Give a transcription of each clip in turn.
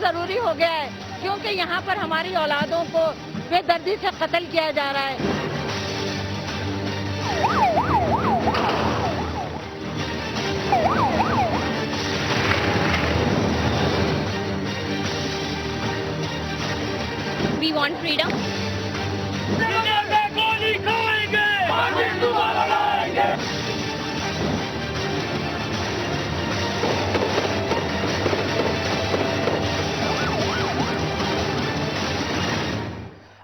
ضروری ہو گیا ہے کیونکہ یہاں پر ہماری اولادوں کو بے دردی سے قتل کیا جا رہا ہے. We want freedom.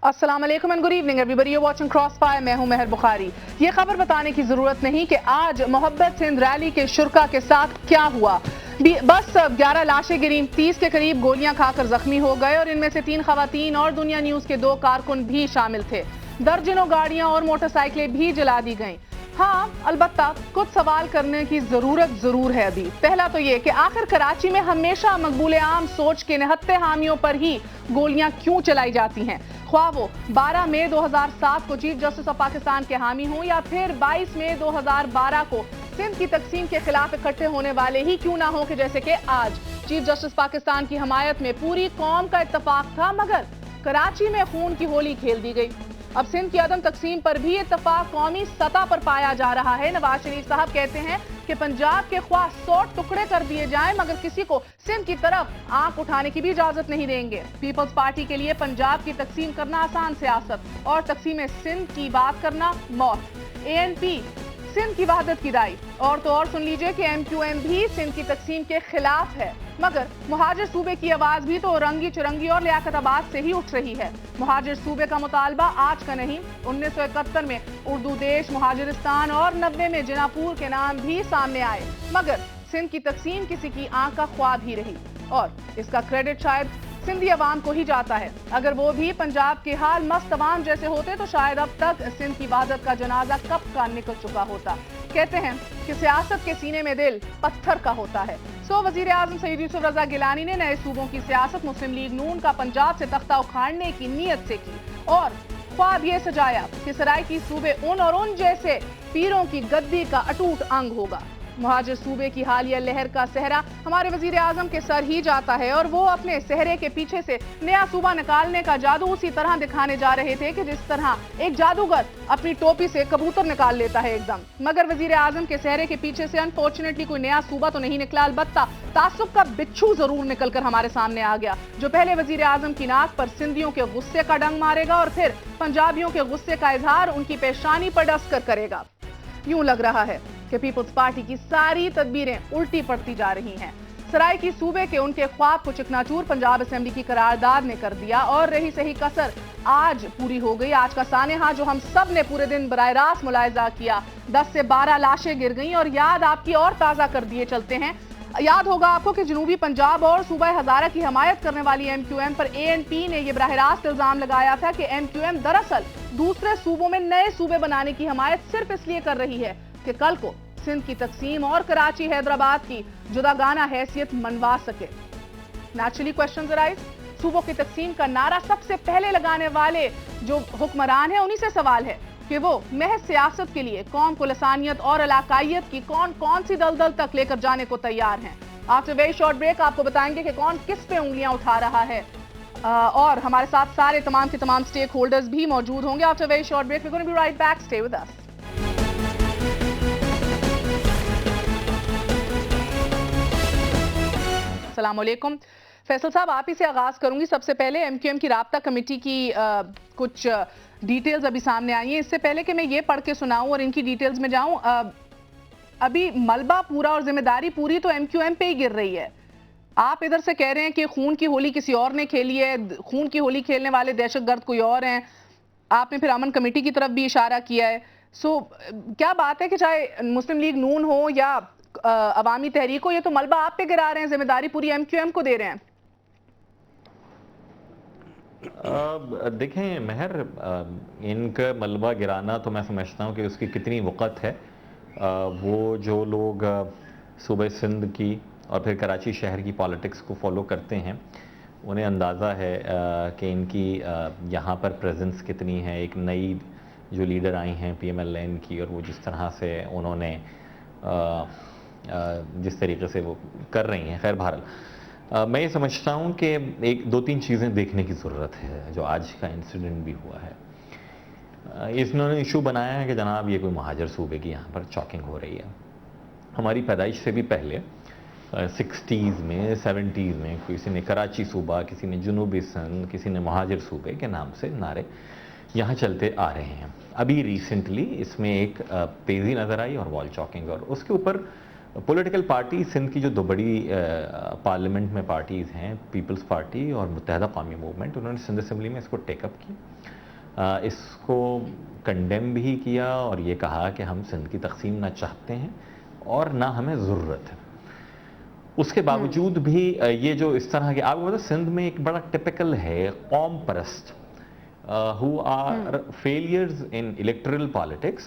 السلام علیکم and good evening everybody watching cross fire. میں ہوں مہر بخاری. یہ خبر بتانے کی ضرورت نہیں کہ آج محبت سندھ ریلی کے شرکا کے ساتھ کیا ہوا. بس 11 لاشیں گریں، 30 کے قریب گولیاں کھا کر زخمی ہو گئے اور ان میں سے 3 خواتین اور دنیا نیوز کے 2 کارکن بھی شامل تھے. درجنوں گاڑیاں اور موٹر سائیکلیں بھی جلا دی گئیں. ہاں البتہ کچھ سوال کرنے کی ضرورت ضرور ہے ابھی. پہلا تو یہ کہ آخر کراچی میں ہمیشہ مقبول عام سوچ کے نہتے حامیوں پر ہی گولیاں کیوں چلائی جاتی ہیں، خواہ وہ 12 مئی 2007 کو چیف جسٹس آف پاکستان کے حامی ہوں یا پھر 22 مئی 2012 کو سندھ کی تقسیم کے خلاف اکٹھے ہونے والے ہی کیوں نہ ہوں کہ جیسے کہ آج چیف جسٹس پاکستان کی حمایت میں پوری قوم کا اتفاق تھا مگر کراچی میں خون کی ہولی کھیل دی گئی. اب سندھ کی عدم تقسیم پر بھی اتفاق قومی سطح پر پایا جا رہا ہے. نواز شریف صاحب کہتے ہیں کہ پنجاب کے خواہ 100 ٹکڑے کر دیے جائیں مگر کسی کو سندھ کی طرف آنکھ اٹھانے کی بھی اجازت نہیں دیں گے. پیپلز پارٹی کے لیے پنجاب کی تقسیم کرنا آسان سیاست اور تقسیم سندھ کی بات کرنا موت. ANP سندھ کی وحدت کی رائے. اور تو اور سن لیجئے کہ MQM بھی سندھ کی تقسیم کے خلاف ہے مگر مہاجر صوبے کی آواز بھی تو رنگی چرنگی اور لیاقت آباد سے ہی اٹھ رہی ہے. مہاجر صوبے کا مطالبہ آج کا نہیں، 1971 میں اردو دیش مہاجرستان اور 90 میں جناپور کے نام بھی سامنے آئے مگر سندھ کی تقسیم کسی کی آنکھ کا خواب ہی رہی اور اس کا کریڈٹ شاید سندھی عوام کو ہی جاتا ہے. اگر وہ بھی پنجاب کے حال مست عوام جیسے ہوتے تو شاید اب تک سندھ کی وحدت کا جنازہ کب کا نکل چکا ہوتا. کہتے ہیں کہ سیاست کے سینے میں دل پتھر کا ہوتا ہے. وزیر اعظم سید یوسف رضا گیلانی نے نئے صوبوں کی سیاست مسلم لیگ نون کا پنجاب سے تختہ اکھاڑنے کی نیت سے کی اور خواب یہ سجایا کہ سرائیکی صوبے ان اور ان جیسے پیروں کی گدی کا اٹوٹ انگ ہوگا. مہاجر صوبے کی حالیہ لہر کا صحرا ہمارے وزیر اعظم کے سر ہی جاتا ہے اور وہ اپنے صحرے کے پیچھے سے نیا صوبہ نکالنے کا جادو اسی طرح دکھانے جا رہے تھے کہ جس طرح ایک جادوگر اپنی ٹوپی سے کبوتر نکال لیتا ہے ایک دم. مگر وزیر اعظم کے صحرے کے پیچھے سے انفارچونیٹلی کوئی نیا صوبہ تو نہیں نکلا، البتہ تعصب کا بچھو ضرور نکل کر ہمارے سامنے آ گیا جو پہلے وزیر اعظم کی ناک پر سندھیوں کے غصے کا ڈنگ مارے گا اور پھر پنجابیوں کے غصے کا اظہار ان کی پیشانی پر ڈس کر کرے گا. یوں لگ رہا ہے کہ پیپلز پارٹی کی ساری تدبیریں الٹی پڑتی جا رہی ہیں. سرائیکی صوبے کے ان کے خواب کو چکناچور پنجاب اسمبلی کی قرارداد نے کر دیا اور رہی صحیح کسر آج پوری ہو گئی. آج کا سانحہ جو ہم سب نے پورے دن براہ راست ملاحظہ کیا، 10 سے 12 لاشیں گر گئیں اور یاد آپ کی اور تازہ کر دیے چلتے ہیں. یاد ہوگا آپ کو کہ جنوبی پنجاب اور صوبہ ہزارہ کی حمایت کرنے والی MQM پر ANP نے یہ براہ راست الزام لگایا تھا کہ MQM دراصل دوسرے صوبوں میں نئے صوبے بنانے کی حمایت صرف اس لیے کر رہی ہے کہ کل کو سندھ کی تقسیم اور کراچی حیدرآباد کی جداگانہ حیثیت منوا سکے. Naturally questions arise. صوبوں کی تقسیم کا نعرہ سب سے پہلے لگانے والے جو حکمران ہیں انہی سے سوال ہے کہ وہ محض سیاست کے لیے قوم کو لسانیت اور علاقائیت کی کون سی دلدل تک لے کر جانے کو تیار ہیں. آفٹر ویری شارٹ بریک آپ کو بتائیں گے کہ کون کس پہ انگلیاں اٹھا رہا ہے اور ہمارے ساتھ سارے تمام کے تمام سٹیک ہولڈرز بھی موجود ہوں گے. After very short break we're going to be right back. Stay with us. السلام علیکم. فیصل صاحب آپ ہی سے آغاز کروں گی. سب سے پہلے MQM کی رابطہ کمیٹی کی کچھ ڈیٹیلز ابھی سامنے آئی ہیں. اس سے پہلے کہ میں یہ پڑھ کے سناؤں اور ان کی ڈیٹیلز میں جاؤں، ابھی ملبہ پورا اور ذمہ داری پوری تو MQM پہ ہی گر رہی ہے. آپ ادھر سے کہہ رہے ہیں کہ خون کی ہولی کسی اور نے کھیلی ہے، خون کی ہولی کھیلنے والے دہشت گرد کوئی اور ہیں. آپ نے پھر امن کمیٹی کی طرف بھی اشارہ کیا ہے. کیا بات ہے کہ چاہے مسلم لیگ نون ہو یا عوامی تحریک ہو، یہ تو ملبہ آپ پہ گرا رہے ہیں، ذمہ داری پوری MQM کو دے رہے ہیں. دیکھیں مہر، ان کا ملبہ گرانا تو میں سمجھتا ہوں کہ اس کی کتنی وقت ہے. وہ جو لوگ صوبہ سندھ کی اور پھر کراچی شہر کی پالیٹکس کو فالو کرتے ہیں انہیں اندازہ ہے کہ ان کی یہاں پر پریزنس کتنی ہے. ایک نئی جو لیڈر آئی ہیں PMLN کی، اور وہ جس طرح سے انہوں نے جس طریقے سے وہ کر رہی ہیں. خیر بہرحال میں یہ سمجھتا ہوں کہ ایک دو تین چیزیں دیکھنے کی ضرورت ہے جو آج کا انسیڈنٹ بھی ہوا ہے. انہوں نے ایشو بنایا ہے کہ جناب یہ کوئی مہاجر صوبے کی یہاں پر چاکنگ ہو رہی ہے. ہماری پیدائش سے بھی پہلے 60s میں 70s میں کسی نے کراچی صوبہ، کسی نے جنوبی سندھ، کسی نے مہاجر صوبے کے نام سے نعرے یہاں چلتے آ رہے ہیں. ابھی ریسنٹلی اس میں ایک تیزی نظر آئی اور وال چاکنگ، اور اس کے اوپر پولیٹیکل پارٹی سندھ کی جو دو بڑی پارلیمنٹ میں پارٹیز ہیں، پیپلز پارٹی اور متحدہ قومی موومنٹ، انہوں نے سندھ اسمبلی میں اس کو ٹیک اپ کی، اس کو کنڈیم بھی کیا اور یہ کہا کہ ہم سندھ کی تقسیم نہ چاہتے ہیں اور نہ ہمیں ضرورت ہے. اس کے باوجود بھی یہ جو اس طرح کے آپ کو پتا سندھ میں ایک بڑا ٹپیکل ہے قوم پرست who are failures in electoral politics،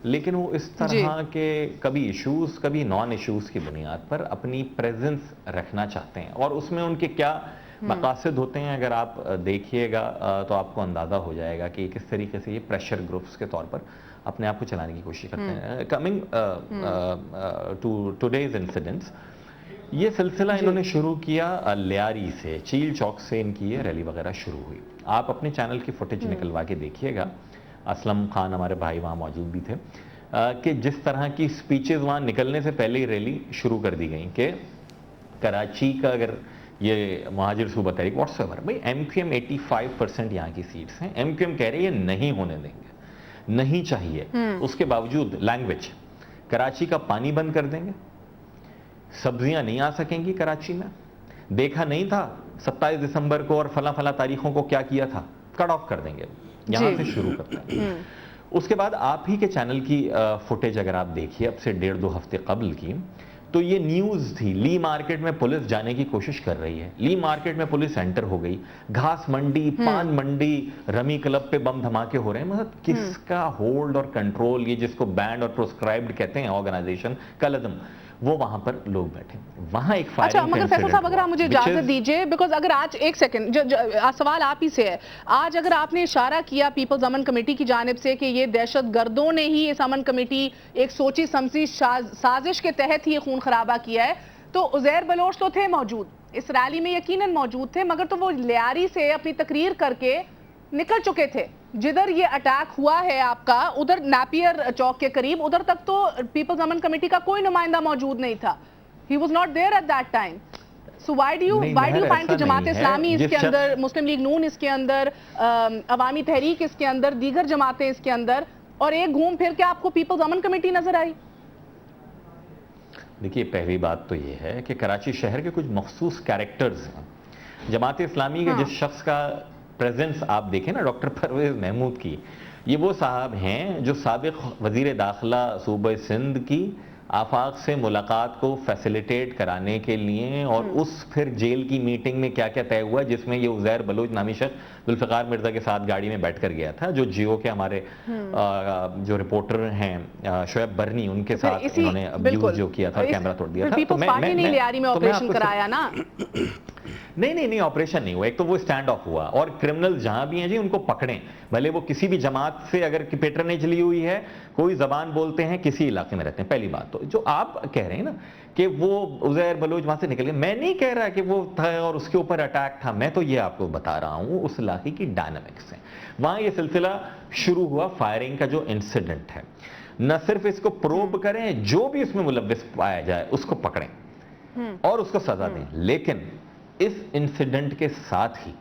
لیکن وہ اس طرح کے کبھی ایشوز کبھی نان ایشوز کی بنیاد پر اپنی پریزنس رکھنا چاہتے ہیں، اور اس میں ان کے کیا مقاصد ہوتے ہیں اگر آپ دیکھیے گا تو آپ کو اندازہ ہو جائے گا کہ کس طریقے سے یہ پریشر گروپس کے طور پر اپنے آپ کو چلانے کی کوشش کرتے ہیں. کمنگ ٹو ٹوڈیز انسیڈنٹس، یہ سلسلہ انہوں نے شروع کیا لیاری سے، چیل چوک سے ان کی یہ ریلی وغیرہ شروع ہوئی. آپ اپنے چینل کی فوٹیج نکلوا کے دیکھیے گا، اسلم خان ہمارے بھائی وہاں موجود بھی تھے، کہ جس طرح کی سپیچز وہاں نکلنے سے پہلے ہی ریلی شروع کر دی گئی کہ کراچی کا اگر یہ مہاجر صوبہ تحریک واٹس ایور، بھائی ایم کیو ایم 85% یہاں کی سیٹس ہیں، ایم کیو ایم کہہ رہے ہیں یہ نہیں ہونے دیں گے، نہیں چاہیے. اس کے باوجود لینگویج، کراچی کا پانی بند کر دیں گے، سبزیاں نہیں آ سکیں گی کراچی میں، دیکھا نہیں تھا 27 دسمبر کو اور فلاں فلاں تاریخوں کو کیا کیا تھا، کٹ آف کر دیں گے. یہاں سے شروع کرتے ہیں. اس کے بعد آپ ہی کے چینل کی فوٹیج اگر آپ دیکھیے اب سے 1.5-2 ہفتے قبل کی، تو یہ نیوز تھی لی مارکیٹ میں پولیس جانے کی کوشش کر رہی ہے، لی مارکیٹ میں پولیس انٹر ہو گئی، گھاس منڈی، پان منڈی، رمی کلب پہ بم دھماکے ہو رہے ہیں. مطلب کس کا ہولڈ اور کنٹرول، یہ جس کو بینڈ اور پروسکرائبڈ کہتے ہیں آرگنائزیشن کلدم، وہ وہاں پر لوگ بیٹھے. وہاں ایک فائرنگ اچھا مگر فیصل صاحب اگر آپ مجھے اجازت دیجئے، بیکاز اگر آج ایک سیکنڈ سوال آپ ہی سے ہے، آج اگر آپ نے اشارہ کیا پیپلز امن کمیٹی کی جانب سے کہ یہ دہشت گردوں نے ہی اس امن کمیٹی ایک سوچی سمجھی سازش کے تحت ہی خون خرابہ کیا ہے، تو عزیر بلوچ تو تھے موجود اس ریلی میں، یقیناً موجود تھے، مگر تو وہ لیاری سے اپنی تقریر کر کے نکل چکے تھے. جدھر یہ اٹیک ہوا ہے آپ کا ادھر نیپیر چوک کے قریب، ادھر تک تو پیپلز امن کمیٹی کا کوئی نمائندہ موجود نہیں تھا. He was not there at that time. So why do you find کہ جماعت اسلامی اس کے اندر، مسلم لیگ نون اس کے اندر، عوامی تحریک اس کے اندر، دیگر جماعتیں اس کے اندر، اور ایک گھوم پھر کے آپ کو پیپلز امن کمیٹی نظر آئی؟ دیکھیے پہلی بات تو یہ ہے کہ کراچی شہر کے کچھ مخصوص کیریکٹرز ہیں. جماعت اسلامی کے جس شخص کا پریزنس آپ دیکھیں نا، ڈاکٹر پرویز محمود کی، یہ وہ صاحب ہیں جو سابق وزیر داخلہ صوبہ سندھ کی آفاق سے ملاقات کو فیسیلیٹیٹ کرانے کے لیے، اور اس پھر جیل کی میٹنگ میں کیا کیا طے ہوا جس میں یہ عزیر بلوچ نامی شخص ذوالفقار مرزا کے ساتھ گاڑی میں بیٹھ کر گیا تھا، جو جیو کے ہمارے جو رپورٹر ہیں شعیب برنی، ان کے ساتھ انہوں نے ابیوز جو کیا تھا، کیمرہ توڑ دیا تھا. پیپلز پارٹی نے لیاری میں آپریشن کرایا نا؟ نہیں آپریشن نہیں ہوا. ایک تو وہ اسٹینڈ آف ہوا، اور کرمنل جہاں بھی ہیں جی ان کو پکڑیں، بھلے وہ کسی بھی جماعت سے اگر پیٹرنیج لی ہوئی ہے، کوئی زبان بولتے ہیں، کسی علاقے میں رہتے ہیں. پہلی بات تو جو آپ کہہ رہے ہیں نا کہ وہ عزیر بلوچ وہاں سے نکل گئے، میں نہیں کہہ رہا کہ وہ تھا اور اس کے اوپر اٹیک تھا، میں تو یہ آپ کو بتا رہا ہوں اس علاقے کی ڈائنامکس ہے. وہاں یہ سلسلہ شروع ہوا فائرنگ کا جو انسیڈنٹ ہے، نہ صرف اس کو پروب کریں، جو بھی اس میں ملوث پایا جائے اس کو پکڑیں اور اس کو سزا دیں. لیکن اس انسیڈنٹ کے ساتھ ہی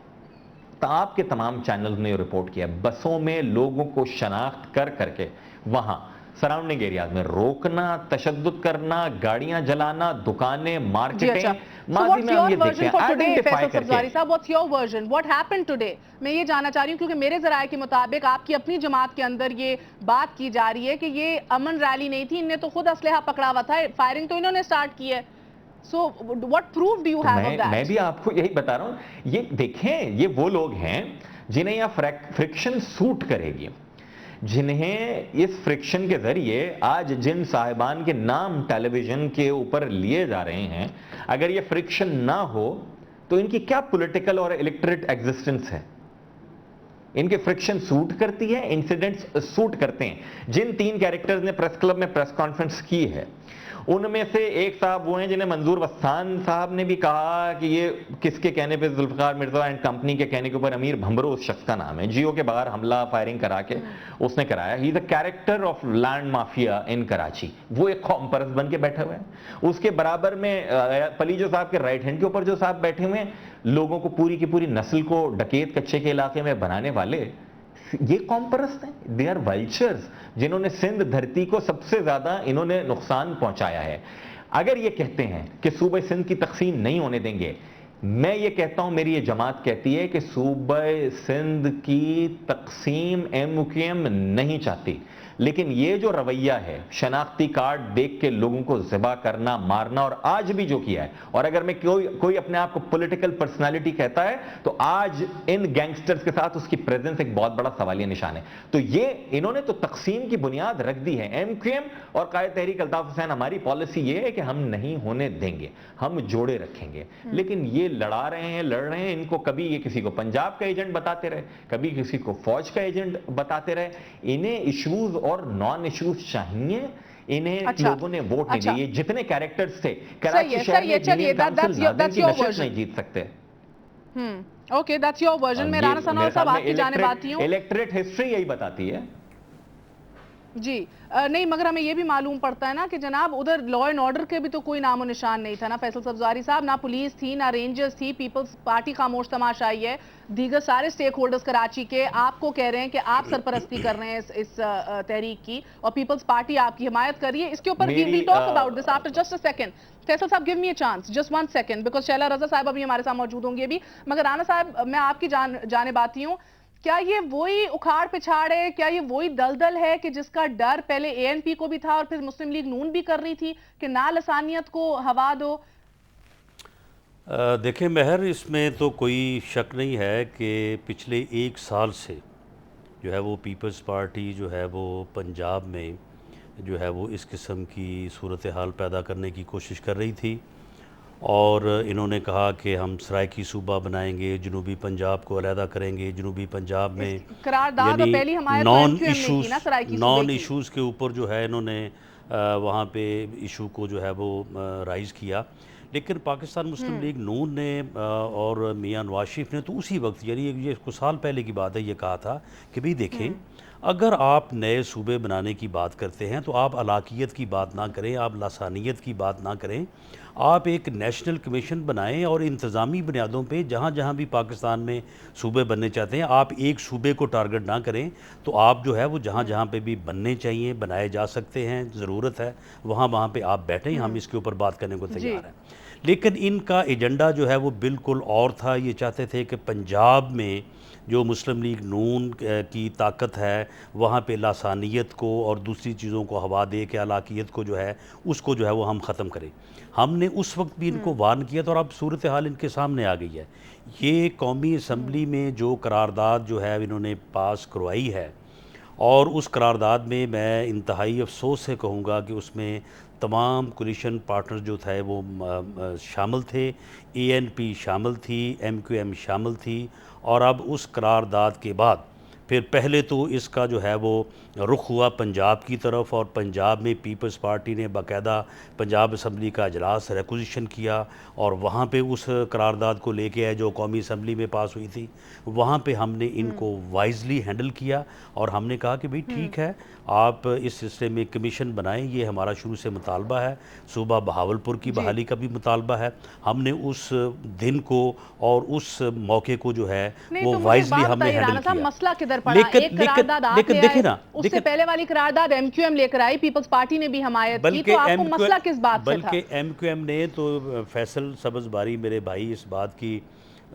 آپ کے تمام چینلز نے رپورٹ کیا، بسوں میں لوگوں کو شناخت کر کے وہاں سراؤنڈنگ ایریاز میں روکنا، تشدد کرنا، گاڑیاں جلانا، دکانیں، مارکیٹیں. What's your version for today, Faisal Sabzwari صاحب؟ What's your version? What happened today? میں یہ جاننا چاہ رہی ہوں کیونکہ میرے ذرائع کے مطابق آپ کی اپنی جماعت کے اندر یہ بات کی جا رہی ہے کہ یہ امن ریلی نہیں تھی، ان نے تو خود اسلحہ پکڑا ہوا تھا، فائرنگ تو انہوں نے سٹارٹ کی ہے. So what proof do you have of that? میں بھی آپ کو یہی بتا رہا ہوں. یہ دیکھیں، یہ وہ لوگ ہیں جنہیں یہ فرکشن سوٹ کرے گی، جنہیں اس فرکشن کے ذریعے آج جن صاحبان کے نام ٹیلی ویژن کے اوپر لیے جا رہے ہیں، اگر یہ فرکشن نہ ہو تو ان کی کیا پولیٹیکل اور الیکٹریٹ ایگزسٹنس ہے؟ ان کے فرکشن سوٹ کرتی ہے، انسیڈنٹس سوٹ کرتے ہیں. جن 3 کیریکٹرز نے پریس کلب میں پریس کانفرنس کی ہے، ان میں سے ایک صاحب وہ ہیں جنہیں منظور وستان صاحب نے بھی کہا کہ یہ کس کے کہنے پہ ذوالفقار مرزا اینڈ کمپنی کے کہنے کے اوپر امیر بھمبرو اس شخص کا نام ہے, جیو کے باہر حملہ فائرنگ کرا کے اس نے کرایا. He is a character of land mafia in Karachi. وہ ایک قوم پرست بن کے بیٹھے ہوئے ہیں. اس کے برابر میں پلیجو صاحب کے رائٹ ہینڈ کے اوپر جو صاحب بیٹھے ہوئے ہیں, لوگوں کو پوری کی پوری نسل کو ڈکیت کچے کے علاقے میں بنانے والے, یہ قوم پرست ہیں. دے آر وائلچرز, جنہوں نے سندھ دھرتی کو سب سے زیادہ انہوں نے نقصان پہنچایا ہے. اگر یہ کہتے ہیں کہ صوبہ سندھ کی تقسیم نہیں ہونے دیں گے, میں یہ کہتا ہوں, میری یہ جماعت کہتی ہے کہ صوبہ سندھ کی تقسیم ایم کیو ایم نہیں چاہتی. لیکن یہ جو رویہ ہے شناختی کارڈ دیکھ کے لوگوں کو ذبح کرنا, مارنا, اور آج بھی جو کیا ہے, اور اگر میں کوئی اپنے آپ کو پولیٹیکل پرسنالٹی کہتا ہے تو آج ان گینگسٹرز کے ساتھ اس کی پریزنس ایک بہت بڑا سوالیہ نشان ہے. تو یہ انہوں نے تو تقسیم کی بنیاد رکھ دی ہے. ایم کیو ایم اور قائد تحریک الطاف حسین, ہماری پالیسی یہ ہے کہ ہم نہیں ہونے دیں گے, ہم جوڑے رکھیں گے. لیکن یہ لڑ رہے ہیں, ان کو کبھی یہ کسی کو پنجاب کا ایجنٹ بتاتے رہے, کبھی کسی کو فوج کا ایجنٹ بتاتے رہے. انہیں ایشوز اور نان ایشوز چاہیے, انہیں لوگوں نے ووٹ نہیں دیے. یہ جتنے کیریکٹرز تھے کراچی شہر میں یونین کونسل ناظرین کی نشست نہیں جیت سکتے. Okay, that's your version. میں رانا ثناء صاحب آپ کی جانب آتی ہوں. الیکٹریٹ ہسٹری یہی بتاتی ہے. جی نہیں, مگر ہمیں یہ بھی معلوم پڑتا ہے نا کہ جناب ادھر لا اینڈ آرڈر کے بھی تو کوئی نام و نشان نہیں تھا نا فیصل سبزواری صاحب. نہ پولیس تھی, نہ رینجرز تھی. پیپلز پارٹی خاموش تماشائی ہے. دیگر سارے سٹیک ہولڈرز کراچی کے آپ کو کہہ رہے ہیں کہ آپ سرپرستی کر رہے ہیں اس تحریک کی, اور پیپلز پارٹی آپ کی حمایت کر رہی ہے. اس کے اوپر we will talk about this after just a second. Faisal صاحب give me a chance, just 1 second, because Sheila رضا صاحب ابھی ہمارے ساتھ موجود ہوں گے بھی. مگر رانا صاحب میں آپ کی جانب آتی ہوں. کیا یہ وہی اکھاڑ پچھاڑ ہے, کیا یہ وہی دلدل ہے کہ جس کا ڈر پہلے اے این پی کو بھی تھا اور پھر مسلم لیگ نون بھی کر رہی تھی کہ نہ لسانیت کو ہوا دو؟ دیکھیں مہر, اس میں تو کوئی شک نہیں ہے کہ پچھلے 1 سال سے جو ہے وہ پیپلز پارٹی جو ہے وہ پنجاب میں جو ہے وہ اس قسم کی صورتحال پیدا کرنے کی کوشش کر رہی تھی. اور انہوں نے کہا کہ ہم سرائیکی صوبہ بنائیں گے, جنوبی پنجاب کو علیحدہ کریں گے. جنوبی پنجاب میں نان ایشوز کے اوپر جو ہے انہوں نے وہاں پہ ایشو کو جو ہے وہ رائز کیا. لیکن پاکستان مسلم لیگ نون نے اور میاں نواز شریف نے تو اسی وقت, یعنی یہ کچھ سال پہلے کی بات ہے, یہ کہا تھا کہ بھئی دیکھیں اگر آپ نئے صوبے بنانے کی بات کرتے ہیں تو آپ علاقیت کی بات نہ کریں, آپ لسانیت کی بات نہ کریں, آپ ایک نیشنل کمیشن بنائیں اور انتظامی بنیادوں پہ جہاں جہاں بھی پاکستان میں صوبے بننے چاہتے ہیں آپ ایک صوبے کو ٹارگٹ نہ کریں. تو آپ جو ہے وہ جہاں جہاں پہ بھی بننے چاہیے, بنائے جا سکتے ہیں, ضرورت ہے وہاں پہ آپ بیٹھیں, ہم اس کے اوپر بات کرنے کو تیار ہیں. لیکن ان کا ایجنڈا جو ہے وہ بالکل اور تھا. یہ چاہتے تھے کہ پنجاب میں جو مسلم لیگ نون کی طاقت ہے وہاں پہ لسانیت کو اور دوسری چیزوں کو ہوا دے کے علاقیت کو جو ہے اس کو جو ہے وہ ہم ختم کریں. ہم نے اس وقت بھی ان کو وارن کیا تھا اور اب صورتحال ان کے سامنے آ گئی ہے. یہ قومی اسمبلی میں جو قرارداد جو ہے انہوں نے پاس کروائی ہے, اور اس قرارداد میں میں انتہائی افسوس سے کہوں گا کہ اس میں تمام کولیشن پارٹنر جو تھے وہ شامل تھے. اے این پی شامل تھی, ایم کیو ایم شامل تھی. اور اب اس قرارداد کے بعد پھر پہلے تو اس کا جو ہے وہ رخ ہوا پنجاب کی طرف, اور پنجاب میں پیپلز پارٹی نے باقاعدہ پنجاب اسمبلی کا اجلاس ریکوزیشن کیا اور وہاں پہ اس قرارداد کو لے کے آئے جو قومی اسمبلی میں پاس ہوئی تھی. وہاں پہ ہم نے ان کو وائزلی ہینڈل کیا اور ہم نے کہا کہ بھئی ٹھیک ہے آپ اس سلسلے میں کمیشن بنائیں, یہ ہمارا شروع سے مطالبہ ہے. صوبہ بہاولپور کی بحالی کا بھی مطالبہ ہے. ہم نے اس دن کو اور اس موقع کو جو ہے وہ وائزلی ہم نے ہینڈل کیا. مسئلہ کدھر پڑا؟ ایک قرارداد آپ لے آئے, اس سے پہلے والی قرارداد ایم کیو ایم لے کر آئی, پیپلز پارٹی نے بھی حمایت کی, تو آپ کو مسئلہ کس بات سے تھا؟ بلکہ ایم کیو ایم نے تو, فیصل سبز باری میرے بھائی اس بات کی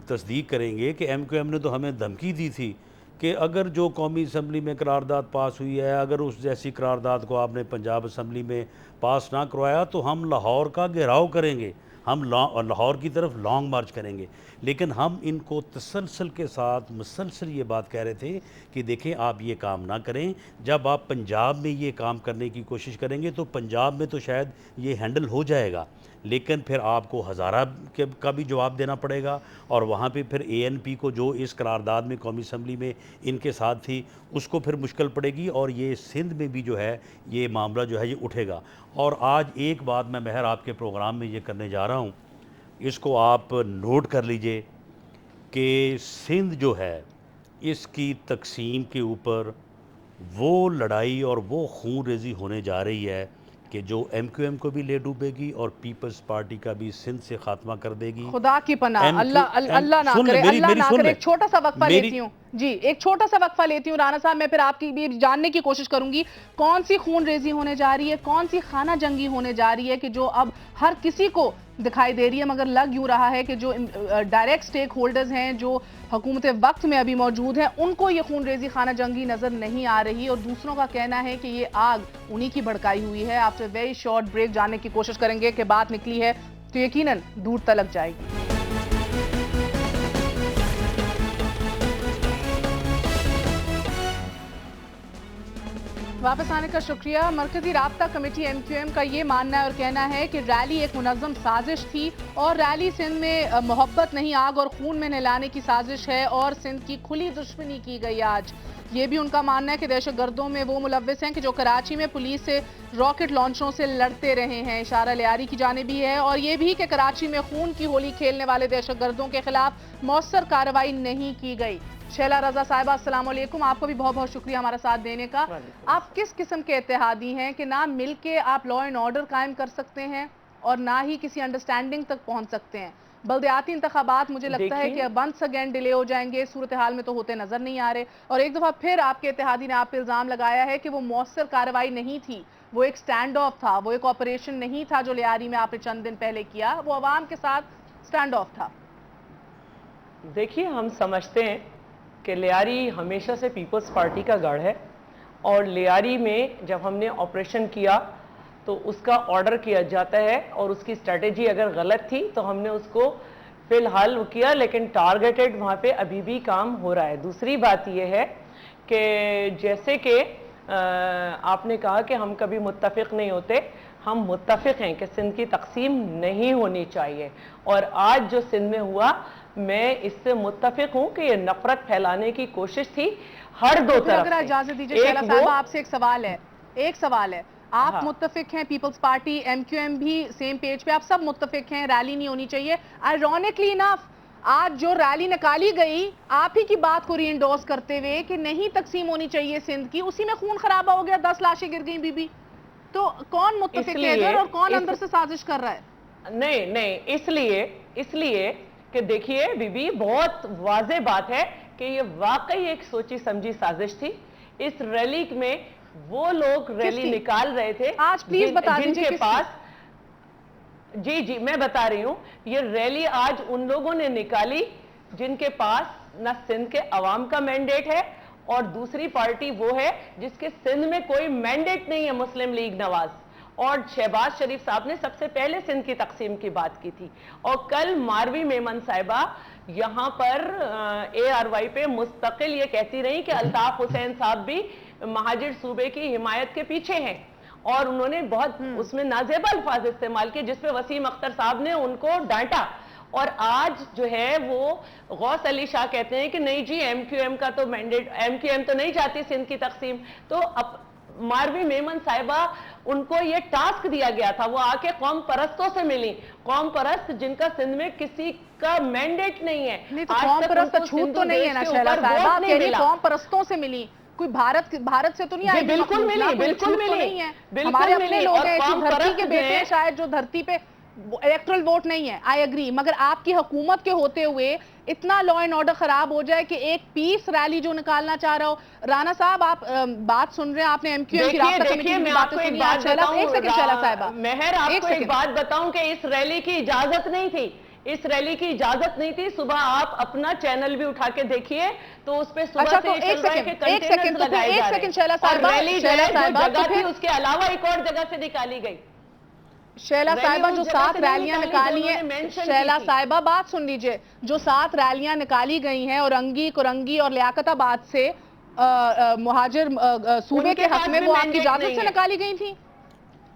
تصدیق کریں گے کہ ایم کیو ایم نے تو ہمیں دھمکی دی تھی کہ اگر جو قومی اسمبلی میں قرارداد پاس ہوئی ہے, اگر اس جیسی قرارداد کو آپ نے پنجاب اسمبلی میں پاس نہ کروایا تو ہم لاہور کا گھیراؤ کریں گے, ہم لاہور کی طرف لانگ مارچ کریں گے. لیکن ہم ان کو تسلسل کے ساتھ مسلسل یہ بات کہہ رہے تھے کہ دیکھیں آپ یہ کام نہ کریں. جب آپ پنجاب میں یہ کام کرنے کی کوشش کریں گے تو پنجاب میں تو شاید یہ ہینڈل ہو جائے گا, لیکن پھر آپ کو ہزارہ کا بھی جواب دینا پڑے گا، اور وہاں پہ پھر ANP کو جو اس قرارداد میں قومی اسمبلی میں ان کے ساتھ تھی اس کو پھر مشکل پڑے گی، اور یہ سندھ میں بھی جو ہے یہ معاملہ جو ہے یہ اٹھے گا۔ اور آج ایک بات میں مہر آپ کے پروگرام میں یہ کرنے جا رہا ہوں، اس کو آپ نوٹ کر لیجئے کہ سندھ جو ہے اس کی تقسیم کے اوپر وہ لڑائی اور وہ خون ریزی ہونے جا رہی ہے کہ جو MQM کو بھی لے ڈوبے گی اور پیپلز پارٹی کا بھی سندھ سے خاتمہ کر دے گی۔ خدا کی پناہ، اللہ نہ کرے، اللہ نہ کرے۔ ایک چھوٹا سا وقفہ لیتی ہوں جی، ایک چھوٹا سا وقفہ لیتی ہوں رانا صاحب، میں پھر آپ کی بھی جاننے کی کوشش کروں گی کون سی خون ریزی ہونے جا رہی ہے، کون سی خانہ جنگی ہونے جا رہی ہے کہ جو اب ہر کسی کو دکھائی دے رہی ہے، مگر لگ یوں رہا ہے کہ جو ڈائریکٹ سٹیک ہولڈرز ہیں، جو حکومت وقت میں ابھی موجود ہیں، ان کو یہ خون ریزی خانہ جنگی نظر نہیں آ رہی، اور دوسروں کا کہنا ہے کہ یہ آگ انہی کی بھڑکائی ہوئی ہے۔ آفٹر ویری شارٹ بریک جاننے کی کوشش کریں گے کہ بات نکلی ہے تو یقیناً دور تلک جائے گی۔ واپس آنے کا شکریہ۔ مرکزی رابطہ کمیٹی MQM کا یہ ماننا ہے اور کہنا ہے کہ ریلی ایک منظم سازش تھی، اور ریلی سندھ میں محبت نہیں آگ اور خون میں نہلانے کی سازش ہے، اور سندھ کی کھلی دشمنی کی گئی آج۔ یہ بھی ان کا ماننا ہے کہ دہشت گردوں میں وہ ملوث ہیں کہ جو کراچی میں پولیس سے راکٹ لانچروں سے لڑتے رہے ہیں، اشارہ لیاری کی جانب بھی ہے، اور یہ بھی کہ کراچی میں خون کی ہولی کھیلنے والے دہشت گردوں کے خلاف مؤثر کارروائی نہیں کی گئی۔ شیلا رضا صاحبہ السلام علیکم، آپ کو بھی بہت بہت شکریہ ہمارا ساتھ دینے کا۔ آپ کس قسم کے اتحادی ہیں کہ نہ مل کے آپ لا اینڈ آرڈر قائم کر سکتے ہیں اور نہ ہی کسی انڈرسٹینڈنگ تک پہنچ سکتے ہیں؟ بلدیاتی انتخابات مجھے لگتا ہے کہ ونس اگین ڈیلے ہو جائیں گے، صورتحال میں تو ہوتے نظر نہیں آ رہے، اور ایک دفعہ پھر آپ کے اتحادی نے آپ پہ الزام لگایا ہے کہ وہ مؤثر کارروائی نہیں تھی، وہ ایک سٹینڈ آف تھا، وہ ایک آپریشن نہیں تھا جو لیاری میں آپ نے چند دن پہلے کیا، وہ عوام کے ساتھ سٹینڈ آف تھا۔ دیکھیے، ہم سمجھتے ہیں کہ لیاری ہمیشہ سے پیپلز پارٹی کا گڑھ ہے، اور لیاری میں جب ہم نے آپریشن کیا تو اس کا آرڈر کیا جاتا ہے، اور اس کی اسٹریٹجی اگر غلط تھی تو ہم نے اس کو فی الحال کیا، لیکن ٹارگیٹڈ وہاں پہ ابھی بھی کام ہو رہا ہے۔ دوسری بات یہ ہے کہ جیسے کہ آپ نے کہا کہ ہم کبھی متفق نہیں ہوتے، ہم متفق ہیں کہ سندھ کی تقسیم نہیں ہونی چاہیے، اور آج جو سندھ میں ہوا میں اس سے متفق ہوں کہ یہ نفرت پھیلانے کی کوشش تھی ہر دو طرف سے۔ اگر اجازت دیجیے شیلا صاحبہ، آپ سے ایک سوال ہے، آپ متفق ہیں، پیپلز پارٹی MQM بھی سیم پیج پہ، آپ سب متفق ہیں ریلی نہیں ہونی چاہیے۔ آئرونکلی انف آج جو ریلی نکالی گئی آپ ہی کی بات کو ری انڈورس کرتے ہوئے کہ نہیں تقسیم ہونی چاہیے سندھ کی، اسی میں خون خرابہ ہو گیا، 10 لاشیں گر گئیں بی۔ تو کون متفق ہے ادھر اور کون اندر سے سازش کر رہا ہے؟ نہیں، اس لیے کہ دیکھیے بی بی، بہت واضح بات ہے کہ یہ واقعی ایک سوچی سمجھی سازش تھی۔ اس ریلی میں وہ لوگ ریلی نکال رہے تھے آج پلیز بتا دیجئے جن کے پاس، جی میں بتا رہی ہوں، یہ ریلی آج ان لوگوں نے نکالی جن کے پاس نہ سندھ کے عوام کا مینڈیٹ ہے، اور دوسری پارٹی وہ ہے جس کے سندھ میں کوئی مینڈیٹ نہیں ہے، مسلم لیگ نواز، اور شہباز شریف صاحب نے سب سے پہلے سندھ کی تقسیم کی بات کی تھی، اور کل ماروی میمن صاحبہ یہاں پر ARY پہ مستقل یہ کہتی رہی کہ الطاف حسین صاحب بھی مہاجر صوبے کی حمایت کے پیچھے ہیں، اور انہوں نے بہت اس میں نازیبا الفاظ استعمال کیے جس پہ وسیم اختر صاحب نے ان کو ڈانٹا، اور آج جو ہے وہ غوث علی شاہ کہتے ہیں کہ نہیں جی MQM کا تو مینڈیٹ، MQM تو نہیں چاہتی سندھ کی تقسیم۔ تو ماروی میمن صاحبہ ان کو یہ ٹاسک دیا گیا تھا، وہ آ کے قوم پرستوں سے ملی، قوم پرست جن کا سندھ میں کسی کا مینڈیٹ نہیں ہے۔ نہیں تو قوم پرست چھوٹ تو نہیں ہے نا شیلا صاحبہ، آپ کہہ رہی قوم پرستوں سے ملی، کوئی بھارت سے تو نہیں آئی؟ بالکل ملی، ہمارے اپنے لوگ ہیں اسی دھرتی کے بیٹے ہیں شاید جو دھرتی پہ الیکٹرل ووٹ نہیں ہے، آئی اگری، مگر آپ کی حکومت کے ہوتے ہوئے اتنا لا اینڈ آرڈر خراب ہو جائے کہ ایک پیس ریلی جو نکالنا چاہ رہا ہو۔ رانا صاحب آپ بات سن رہے ہیں، آپ نے MQM کی رابطہ کمیٹی کی باتیں سنی، ایک سیکنڈ شیلا صاحبہ، مہر آپ کو ایک بات بتاؤں کہ اس ریلی کی اجازت نہیں تھی، اس ریلی کی اجازت نہیں تھی۔ صبح آپ اپنا چینل بھی اٹھا کے دیکھیے تو اس پہ صبح سے چل رہا ہے کہ کنٹینرز لگائے جا رہے ہیں، اور ریلی جو ہے جو جگہ تھی اس کے علاوہ ایک اور جگہ سے نکالی گئی۔ شیلا صاحبہ جو 7 ریلیاں نکالی ہیں، شیلا صاحبہ بات سن لیجئے، جو 7 ریلیاں نکالی گئی ہیں اورنگی، کرنگی اور لیاقت آباد سے مہاجر صوبے کے حق میں، وہ آپ کی اجازت سے نکالی گئی تھی؟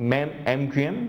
MQM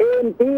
ANP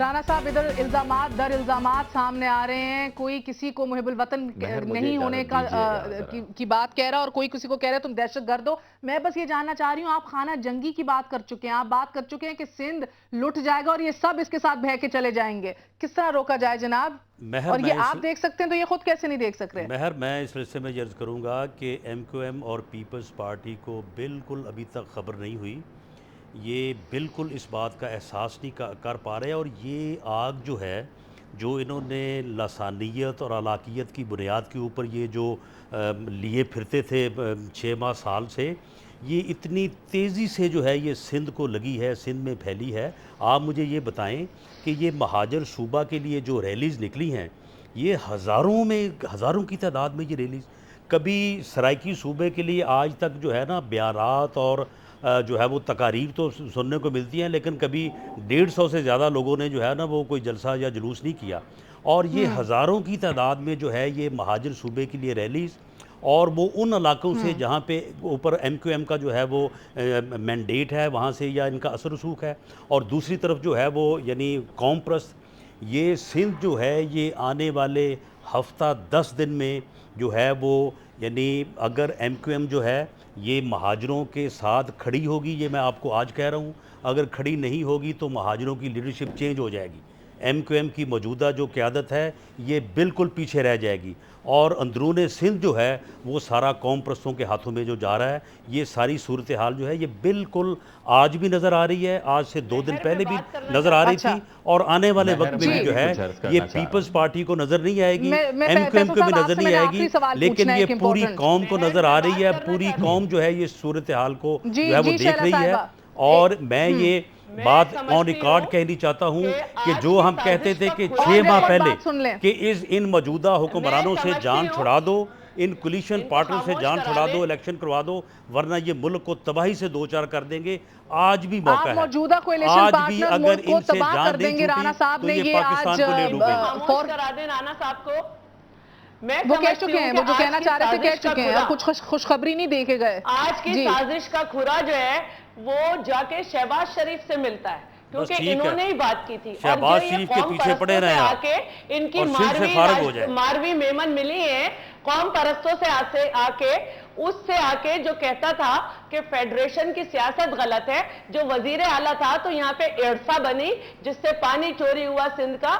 رانا صاحب ادھر الزامات در الزامات سامنے آ رہے ہیں, کوئی کسی کو محب الوطن نہیں ہونے کی بات کہہ رہا اور کوئی کسی کو کہہ رہا ہے تم دہشت گرد ہو. میں بس یہ جاننا چاہ رہی ہوں, آپ خانہ جنگی کی بات کر چکے ہیں, آپ بات کر چکے ہیں کہ سندھ لٹ جائے گا اور یہ سب اس کے ساتھ بہہ کے چلے جائیں گے, کس طرح روکا جائے جناب؟ اور یہ آپ دیکھ سکتے ہیں تو یہ خود کیسے نہیں دیکھ سکتے؟ مہر, میں اس رشتے میں عرض کروں گا کہ ایم کیو ایم اور پیپلز پارٹی کو بالکل ابھی تک خبر نہیں ہوئی, یہ بالکل اس بات کا احساس نہیں کر پا رہے, اور یہ آگ جو ہے جو انہوں نے لسانیت اور علاقیت کی بنیاد کے اوپر یہ جو لیے پھرتے تھے 6 ماہ سال سے, یہ اتنی تیزی سے جو ہے یہ سندھ کو لگی ہے, سندھ میں پھیلی ہے. آپ مجھے یہ بتائیں کہ یہ مہاجر صوبہ کے لیے جو ریلیز نکلی ہیں, یہ ہزاروں کی تعداد میں یہ ریلیز, کبھی سرائکی صوبے کے لیے آج تک جو ہے نا بیانات اور جو ہے وہ تقاریر تو سننے کو ملتی ہیں, لیکن کبھی 150 سے زیادہ لوگوں نے جو ہے نا وہ کوئی جلسہ یا جلوس نہیں کیا. اور یہ ہزاروں کی تعداد میں جو ہے یہ مہاجر صوبے کے لیے ریلیز, اور وہ ان علاقوں سے جہاں پہ اوپر ایم کیو ایم کا جو ہے وہ مینڈیٹ ہے وہاں سے یا ان کا اثر رسوخ ہے, اور دوسری طرف جو ہے وہ یعنی قوم پرست. یہ سندھ جو ہے یہ آنے والے ہفتہ 10 دن میں جو ہے وہ یعنی اگر ایم کیو ایم جو ہے یہ مہاجروں کے ساتھ کھڑی ہوگی, یہ میں آپ کو آج کہہ رہا ہوں, اگر کھڑی نہیں ہوگی تو مہاجروں کی لیڈرشپ چینج ہو جائے گی. ایم کیو ایم کی موجودہ جو قیادت ہے یہ بالکل پیچھے رہ جائے گی, اور اندرون سندھ جو ہے وہ سارا قوم پرستوں کے ہاتھوں میں جو جا رہا ہے. یہ ساری صورتحال جو ہے یہ بالکل آج بھی نظر آ رہی ہے, آج سے 2 دن پہلے بھی نظر آ رہی تھی, اور آنے والے وقت میں بھی جو ہے یہ پیپلز پارٹی کو نظر نہیں آئے گی, ایم کیو ایم کو بھی نظر نہیں آئے گی, لیکن یہ پوری قوم کو نظر آ رہی ہے. پوری قوم جو ہے یہ صورتحال کو جو ہے وہ دیکھ رہی ہے. اور میں یہ بات آن ریکارڈ کہنی چاہتا ہوں کہ جو ہم کہتے تھے کہ 6 ماہ پہلے کہ ان موجودہ حکمرانوں سے جان چھڑا دو, ان کولیشن پارٹنر سے جان چھڑا دو, الیکشن کروا دو, ورنہ یہ ملک کو تباہی سے دوچار کر دیں گے. آج بھی موقع ہے, موجودہ آج بھی اگر ان سے جان نہیں چھوٹی تو یہ پاکستان کو لے ڈوبیں گے. خاموش کرا دیں رانا صاحب کو. وہ کہہ چکے ہیں, وہ جو کہنا چاہ رہے تھے کہہ چکے ہیں, کچھ خوشخبری نہیں دے کے گئے. آج کی سازش کا کھرا جو ہے وہ جا کے شہباز شریف سے ملتا ہے, کیونکہ انہوں نے ہی بات کی تھی. شہباز شریف کے پیچھے پڑے رہے ہیں ان کی ماروی میمن ملی ہیں قوم پرستوں سے اس سے آ کے جو کہتا تھا کہ فیڈریشن کی سیاست غلط ہے. جو وزیر اعلیٰ تھا تو یہاں پہ ایڈسا بنی جس سے پانی چوری ہوا سندھ کا,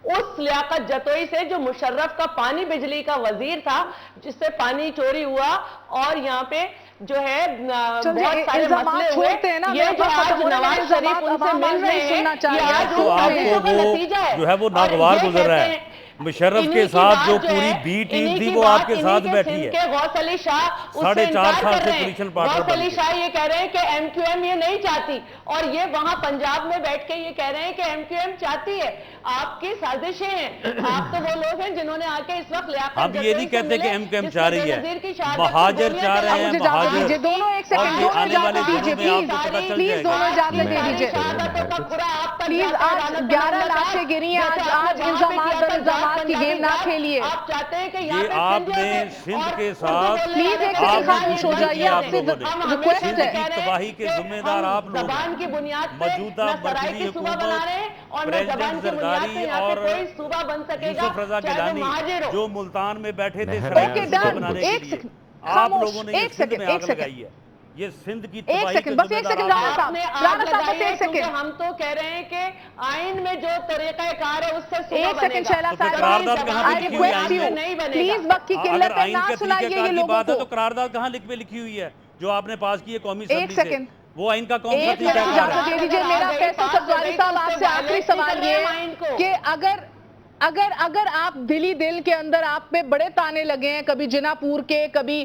اس لیاقت جتوئی سے جو مشرف کا پانی بجلی کا وزیر تھا جس سے پانی چوری ہوا, اور یہاں پہ جو ہے بہت سارے مسئلے ہوئے. یہ جو آج نواز شریف ان سے مل رہے ہیں یہ آج تو آپ کو وہ جو ہے وہ ناگوار گزر رہا ہے. مشرف کے ساتھ جو پوری بی ٹیم تھی وہ آپ کے ساتھ بیٹھی ہے. غوث علی شاہ 4.5 سال سے پوزیشن پارٹنر غوث علی شاہ یہ کہہ رہے ہیں کہ ایم کیو ایم یہ نہیں چاہتی, اور یہ وہاں پنجاب میں بیٹھ کے یہ کہہ رہے ہیں کہ ایم کیو ایم چاہتی ہے. آپ کی سازشیں ہیں, آپ تو وہ لوگ ہیں جنہوں نے آ کے اس وقت لیاقت ہم یہ نہیں کہتے کہ ایم کیو ایم چاہ رہی ہے, مہاجر چاہ رہے ہیں, مہاجر. دونوں ایک سیکنڈ آنے والے دنوں میں آپ کو پتہ چل جائے دونوں اجازت دے دیجئے پلیز. آج 11 لاکھیں گری ہیں, آج الزامات در الزامات کی گیم نہ کھیلیے. آپ چاہتے ہیں کہ یہ آپ نے سندھ کے ساتھ پلیز ایک سیکنڈ خاموش ہو جائیے, آپ سے ریکویسٹ سندھ ہے. کی تباہی کے ذمہ دار آپ لوگ زبان کی بنیاد پہ موجودہ مرکزی حکومت پریزیڈنٹ زرداری اور یوسف رضا گیلانی جو ملتان میں بیٹھے تھے سرائے بنانے کے لیے, آپ لوگوں نے یہ سندھ میں آگ لگائی ہے. یہ سندھ کی تباہی کے ذمہ دار ہم تو کہہ رہے ہیں کہ آئین میں جو طریقہ کار ہے اس سے ایک سیکنڈ شیلا پلیز وقت کی قلت ہے, نہ سنائیے یہ لوگوں کو. تو قرارداد کہاں لکھی ہوئی ہے جو آپ نے پاس کی ہے قومی اسمبلی سے؟ وہ آئین کا کون سا طریقہ کار ہے؟ دے دیجئے. میرا فیصل سبزواری صاحب آپ سے آخری سوال یہ کہ اگر آپ دلی دل کے اندر آپ پہ بڑے تانے لگے ہیں, کبھی جنا پور کے, کبھی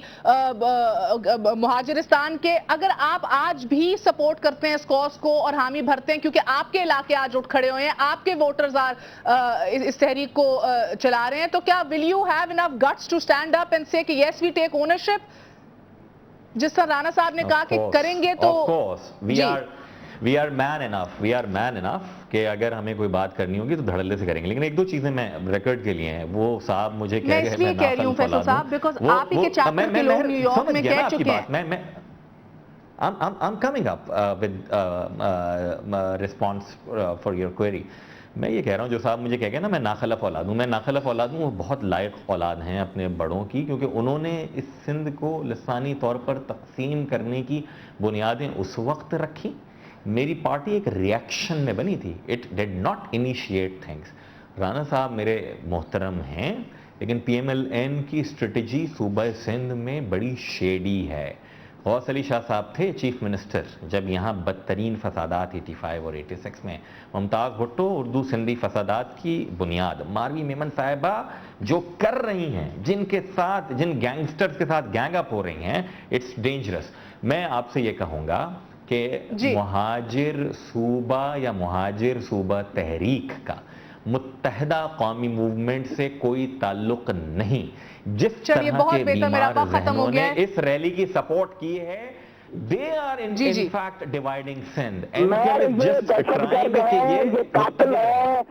مہاجرستان کے, اگر آپ آج بھی سپورٹ کرتے ہیں اس کاز کو اور حامی بھرتے ہیں کیونکہ آپ کے علاقے آج اٹھ کھڑے ہوئے ہیں, آپ کے ووٹرز اس تحریک کو چلا رہے ہیں, تو کیا will you have enough guts to stand up and say کہ yes we take ownership, جس طرح رانا صاحب نے کہا کہ کریں گے تو we are man enough کہ اگر ہمیں کوئی بات کرنی ہوگی تو دھڑلے سے کریں گے. لیکن ایک دو چیزیں میں ریکارڈ کے لیے ہیں, وہ صاحب مجھے کہہ میں اس لیے کہہ رہی ہوں فیصل صاحب بیکاز آپ ہی کے چاپٹر کے لوگ نیو یارک میں کہہ چکے ہیں. I'm coming up with response for your query. میں یہ کہہ رہا ہوں جو صاحب مجھے کہہ گئے نا میں ناخلف اولاد ہوں، میں ناخلف اولاد ہوں، وہ بہت لائق اولاد ہیں اپنے بڑوں کی، کیونکہ انہوں نے اس سندھ کو لسانی طور پر تقسیم کرنے کی بنیادیں اس وقت رکھی. میری پارٹی ایک ریاکشن میں بنی تھی. It did not initiate things. Rana صاحب میرے محترم ہیں لیکن پی ایم ایل این کی اسٹریٹجی صوبہ سندھ میں بڑی شیڈی ہے. غوث علی شاہ صاحب تھے چیف منسٹر جب یہاں بدترین فسادات 85 اور 86 میں. ممتاز بھٹو اردو سندھی فسادات کی بنیاد. ماروی میمن صاحبہ جو کر رہی ہیں، جن کے ساتھ، جن گینگسٹرز کے ساتھ گینگ اپ ہو رہی ہیں، اٹس ڈینجرس. میں آپ سے یہ کہوں گا کہ مہاجر صوبہ یا مہاجر صوبہ تحریک کا متحدہ قومی موومنٹ سے کوئی تعلق نہیں. جس طرح کے بیمار ذہنوں نے اس ریلی کی سپورٹ کی ہے، they are in fact dividing Sindh. And they are just trying کہ یہ قاتل ہے.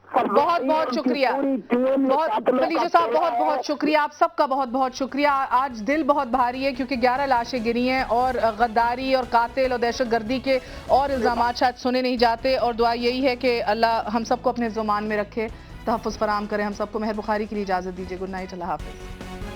بہت بہت شکریہ خلیجہ صاحب، بہت بہت شکریہ آپ سب کا، بہت بہت شکریہ. آج دل بہت بھاری ہے کیونکہ 11 لاشیں گری ہیں اور غداری اور قاتل اور دہشت گردی کے اور الزامات شاید سنے نہیں جاتے. اور دعا یہی ہے کہ اللہ ہم سب کو اپنے زمان میں رکھے، تحفظ فراہم کرے ہم سب کو. مہر بخاری کے لیے اجازت دیجیے. گڈ نائٹ، اللہ حافظ.